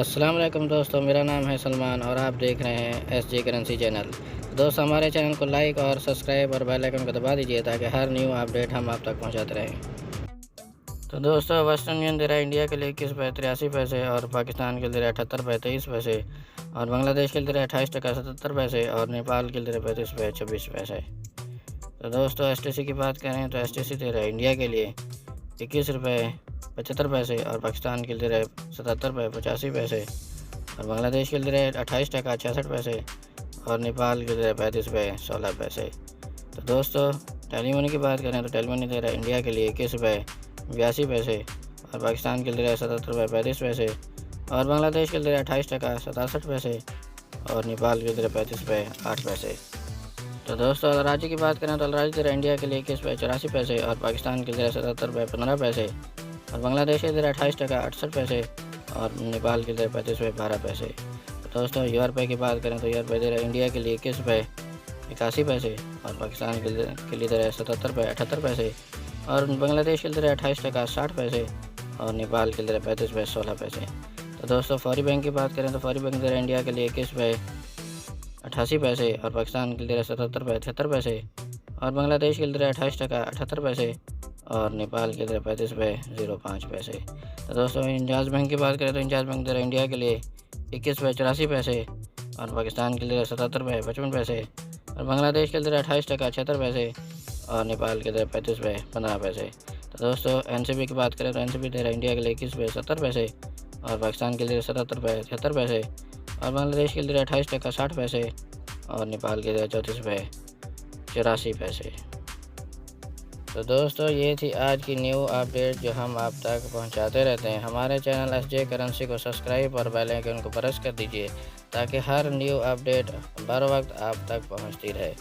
अस्सलाम वालेकुम दोस्तों, मेरा नाम है सलमान और आप देख रहे हैं SJ करेंसी चैनल। दोस्तों, हमारे चैनल को लाइक और सब्सक्राइब और बेल आइकन को दबा दीजिए ताकि हर न्यू अपडेट हम आप तक पहुंचाते रहें। तो दोस्तों, वेस्टर्न यूनियन दे रहा है इंडिया के लिए 21 रुपये 83 पैसे और पाकिस्तान के लिए दे रहा है 78 रुपये 23 पैसे और बांग्लादेश के लिए दे रहा है 28 टका 77 पैसे और नेपाल के लिए दे रहा है 35 रुपये 24 पैसे। तो दोस्तों, STC की बात करें तो STC दे रहा है इंडिया के लिए 21 रुपये 75 पैसे और पाकिस्तान के लिए दे रहे 77 रुपये 85 पैसे और बांग्लादेश के लिए दे रहे 28 टका 66 पैसे और नेपाल के लिए दे रहे 35 रुपये 16 पैसे। तो दोस्तों, टेलीमनी की बात करें तो टेलीमनी दे रहा है इंडिया के लिए 21 रुपये 82 पैसे और पाकिस्तान के लिए दे रहा है 77 रुपये 35 पैसे और बांग्लादेश के लिए दे रहा है 28 टका 67 पैसे और नेपाल के लिए दे रहा है 35 रुपये 8 पैसे। तो दोस्तों, अलराजी की बात करें तो अलराजी दे रहा है इंडिया के लिए 21 रुपये 84 पैसे और पाकिस्तान के लिए दे रहा है 77 रुपये 15 पैसे और बांग्लादेश के दे रहा है 28 टका 68 पैसे और नेपाल के दे रहा है 35 रुपये 12 पैसे। तो दोस्तों, ₹1 की बात करें तो ₹1 दे रहा है इंडिया के लिए 21 रुपये 81 पैसे और पाकिस्तान के लिए दे रहा है 77 रुपये 78 पैसे और बांग्लादेश के लिए दे रहा है 28 टका 60 पैसे और नेपाल के लिए दे रहा है 35 रुपये 16 पैसे। तो दोस्तों, फौरी बैंक की बात करें तो फौरी बैंक दे रहा है इंडिया के लिए 21 रुपये 88 पैसे और पाकिस्तान के लिए दे रहा है 77 रुपये 73 पैसे और बांग्लादेश के लिए दे रहा है 28 टका 78 पैसे और नेपाल के लिए 35 रुपये 05 पैसे। तो दोस्तों, इंजाज बैंक की बात करें तो इंजाज बैंक दे रहा है इंडिया के लिए 21 रुपये 84 पैसे और पाकिस्तान के लिए 77 रुपये 55 पैसे और बांग्लादेश के लिए दे रहा है 28 टका 76 पैसे और नेपाल के लिए 35 रुपये 15 पैसे। तो दोस्तों, NCB की बात करें तो NCB दे रहा है इंडिया के लिए 21 रुपये 70 पैसे और पाकिस्तान के लिए 77 रुपये 76 पैसे और बांग्लादेश के लिए 28 टका 60 पैसे और नेपाल के लिए 34 रुपये 84 पैसे। तो दोस्तों, ये थी आज की न्यू अपडेट जो हम आप तक पहुंचाते रहते हैं। हमारे चैनल SJ करेंसी को सब्सक्राइब और बेल आइकन को प्रेस कर दीजिए ताकि हर न्यू अपडेट बर वक्त आप तक पहुंचती रहे।